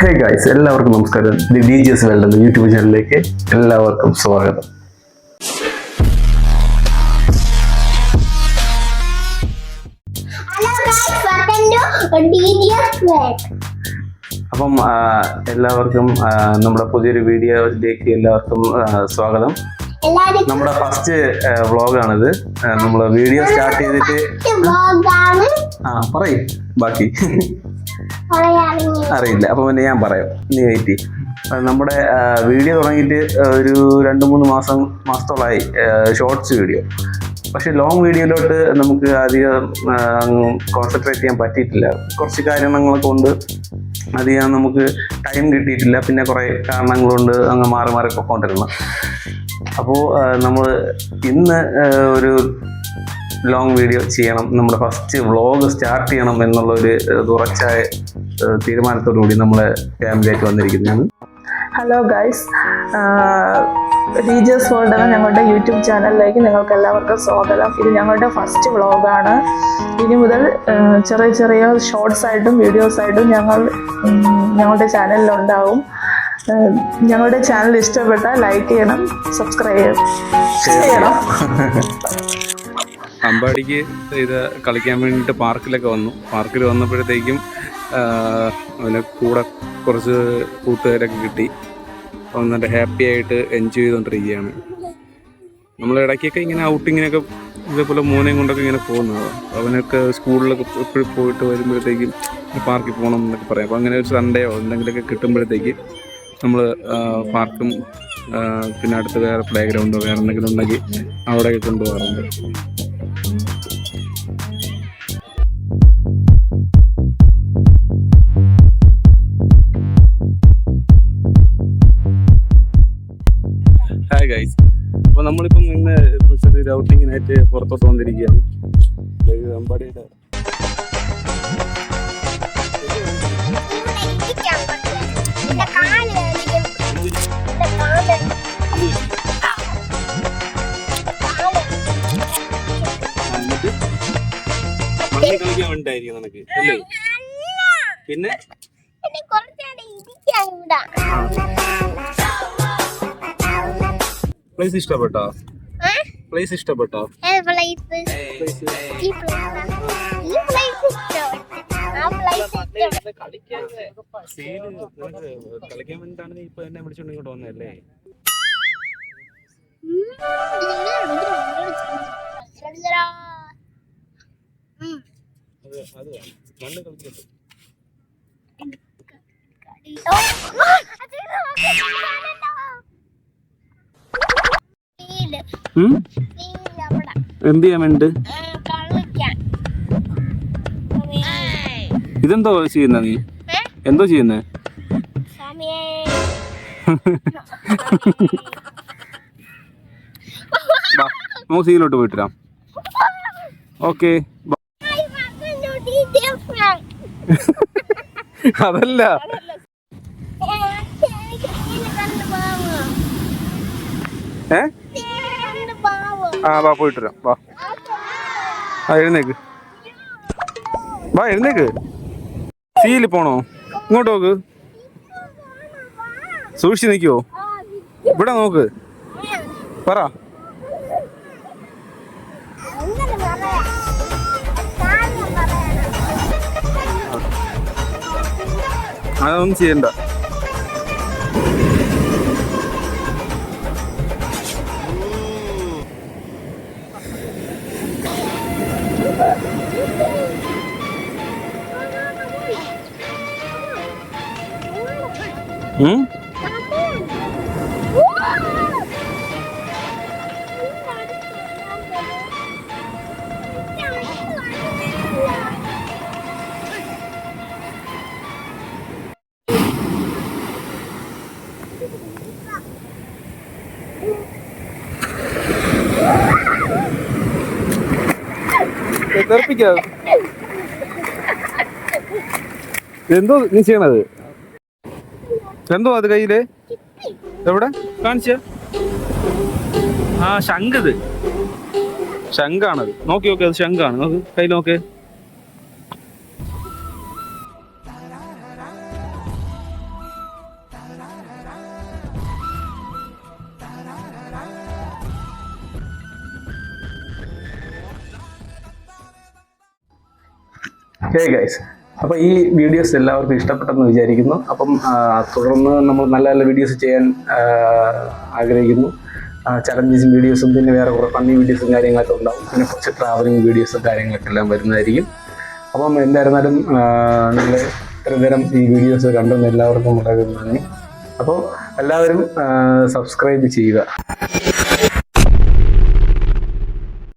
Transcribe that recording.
Hey guys, എല്ലാവർക്കും നമസ്കാരം. The DJ's world എന്ന യൂട്യൂബ് ചാനലിലേക്ക് എല്ലാവർക്കും സ്വാഗതം. അപ്പം എല്ലാവർക്കും നമ്മുടെ പുതിയൊരു വീഡിയോയിലേക്ക് എല്ലാവർക്കും സ്വാഗതം. നമ്മുടെ ഫസ്റ്റ് വ്ളോഗാണിത്. നമ്മൾ വീഡിയോ സ്റ്റാർട്ട് ചെയ്തിട്ട് പറയും ബാക്കി അറിയില്ല. അപ്പൊ പിന്നെ ഞാൻ പറയാം, നീ വെയിറ്റ്. നമ്മുടെ വീഡിയോ തുടങ്ങിയിട്ട് ഒരു 2-3 മാസത്തോളമായി ഷോർട്സ് വീഡിയോ. പക്ഷെ ലോങ് വീഡിയോയിലോട്ട് നമുക്ക് അധികം കോൺസെൻട്രേറ്റ് ചെയ്യാൻ പറ്റിയിട്ടില്ല. കുറച്ച് കാരണങ്ങൾ കൊണ്ട് അധികം നമുക്ക് ടൈം കിട്ടിയിട്ടില്ല. പിന്നെ കുറേ കാരണങ്ങൾ കൊണ്ട് അങ്ങ് മാറി മാറി പോയിക്കൊണ്ടിരുന്നു. അപ്പോൾ നമ്മൾ ഇന്ന് ഒരു ലോങ് വീഡിയോ ചെയ്യണം, നമ്മുടെ ഫസ്റ്റ് വ്ളോഗ് സ്റ്റാർട്ട് ചെയ്യണം എന്നുള്ളൊരു ഉറച്ച തീരുമാനത്തോടു കൂടി നമ്മളെ ഫാമിലിയായിട്ട് വന്നിരിക്കുന്നതാണ്. ഹലോ ഗൈസ്, DJ's വേൾഡ് എന്ന ഞങ്ങളുടെ യൂട്യൂബ് ചാനലിലേക്ക് നിങ്ങൾക്ക് എല്ലാവർക്കും സ്വാഗതം. ഇത് ഞങ്ങളുടെ ഫസ്റ്റ് വ്ളോഗാണ്. ഇനി മുതൽ ചെറിയ ചെറിയ ഷോർട്സ് ആയിട്ടും വീഡിയോസ് ആയിട്ടും ഞങ്ങളുടെ ചാനലിലുണ്ടാവും. ഞങ്ങളുടെ ചാനൽ ഇഷ്ടപ്പെട്ടാൽ ലൈക്ക് ചെയ്യണം, സബ്സ്ക്രൈബ് ചെയ്യണം. അമ്പാടിക്ക് ഇത് കളിക്കാൻ വേണ്ടിയിട്ട് പാർക്കിലൊക്കെ വന്നു. പാർക്കിൽ വന്നപ്പോഴത്തേക്കും അവന് കൂടെ കുറച്ച് കൂട്ടുകാരൊക്കെ കിട്ടി. അപ്പം നല്ല ഹാപ്പി ആയിട്ട് എൻജോയ് ചെയ്തുകൊണ്ടിരിക്കുകയാണ്. നമ്മൾ ഇടയ്ക്കൊക്കെ ഇങ്ങനെ ഔട്ടിങ്ങിനൊക്കെ ഇതേപോലെ മോനെയും കൊണ്ടൊക്കെ ഇങ്ങനെ പോകുന്നത്. അവനൊക്കെ സ്കൂളിലൊക്കെ എപ്പോഴും പോയിട്ട് വരുമ്പോഴത്തേക്കും പാർക്കിൽ പോകണം എന്നൊക്കെ പറയാം. അപ്പോൾ അങ്ങനെ ഒരു സൺഡേയോ എന്തെങ്കിലുമൊക്കെ കിട്ടുമ്പോഴത്തേക്ക് നമ്മൾ പാർക്കും പിന്നെ അടുത്ത് വേറെ പ്ലേ ഗ്രൗണ്ടോ വേറെ എന്തെങ്കിലും ഉണ്ടെങ്കിൽ അവിടെയൊക്കെ കൊണ്ടുപോകാറുണ്ട്. ഹായ് ഗൈസ്, അപ്പോൾ നമ്മളിപ്പം ഇന്ന് ചെറിയൊരു ഔട്ടിങ്ങിനായിട്ട് പുറത്തോട്ട് വന്നിരിക്കുകയാണ്. അമ്പാടിയുടെ മണ്ണി കളിക്കാൻ വേണ്ടിട്ടായിരിക്കും നിനക്ക് അല്ലേ? പിന്നെ പ്ലേസ് ഇഷ്ടപ്പെട്ടോ? പ്ലേസ് ഇഷ്ടപ്പെട്ടോ? കളിക്കാൻ വേണ്ടിട്ടാണ് നീ ഇപ്പൊ എന്നെ വിളിച്ചോണ്ട് ഇങ്ങോട്ട് വന്നല്ലേ? അത് മണ്ണ് കളിക്കട്ടെ. എന്ത് ചെയ്യാൻ വേണ്ടി? ഇതെന്തോ ചെയ്യുന്ന നീ? എന്തോ ചെയ്യുന്നേ? നമുക്ക് സീലോട്ട് പോയിട്ടിരാം. ഓക്കെ, അതല്ല വാ പോയിട്ട് വരാം. വാ എഴുന്നേക്ക്, വാ എഴുന്നേക്ക്. സീല് പോണോ? ഇങ്ങോട്ട് നോക്ക്, സൂക്ഷിച്ച് നിൽക്കുവോ? ഇവിടെ നോക്ക്, പറ. അതൊന്നും ചെയ്യണ്ട. എന്തോ നീ ചെയ്യണത്? എന്തോ അത് കയ്യില്? എവിടെ കാണിച്ച? ശംഖത്, ശംഖാണത്. നോക്കി നോക്കി, അത് ശംഖാണ്. നോക്ക്, കൈ നോക്ക്. ഹേ ഗൈസ്, അപ്പോൾ ഈ വീഡിയോസ് എല്ലാവർക്കും ഇഷ്ടപ്പെട്ടെന്ന് വിചാരിക്കുന്നു. അപ്പം തുടർന്ന് നമ്മൾ നല്ല നല്ല വീഡിയോസ് ചെയ്യാൻ ആഗ്രഹിക്കുന്നു. ചലഞ്ചസും വീഡിയോസും പിന്നെ വേറെ കുറേ ഫണ്ണി വീഡിയോസും കാര്യങ്ങളൊക്കെ ഉണ്ടാവും. പിന്നെ കുറച്ച് ട്രാവലിംഗ് വീഡിയോസും കാര്യങ്ങളൊക്കെ എല്ലാം വരുന്നതായിരിക്കും. അപ്പം എന്തായിരുന്നാലും നിങ്ങൾ ഇത്രയും നേരം ഈ വീഡിയോസ് കണ്ടെന്ന് എല്ലാവർക്കും വളരെ നന്ദി. അപ്പോൾ എല്ലാവരും സബ്സ്ക്രൈബ് ചെയ്യുക.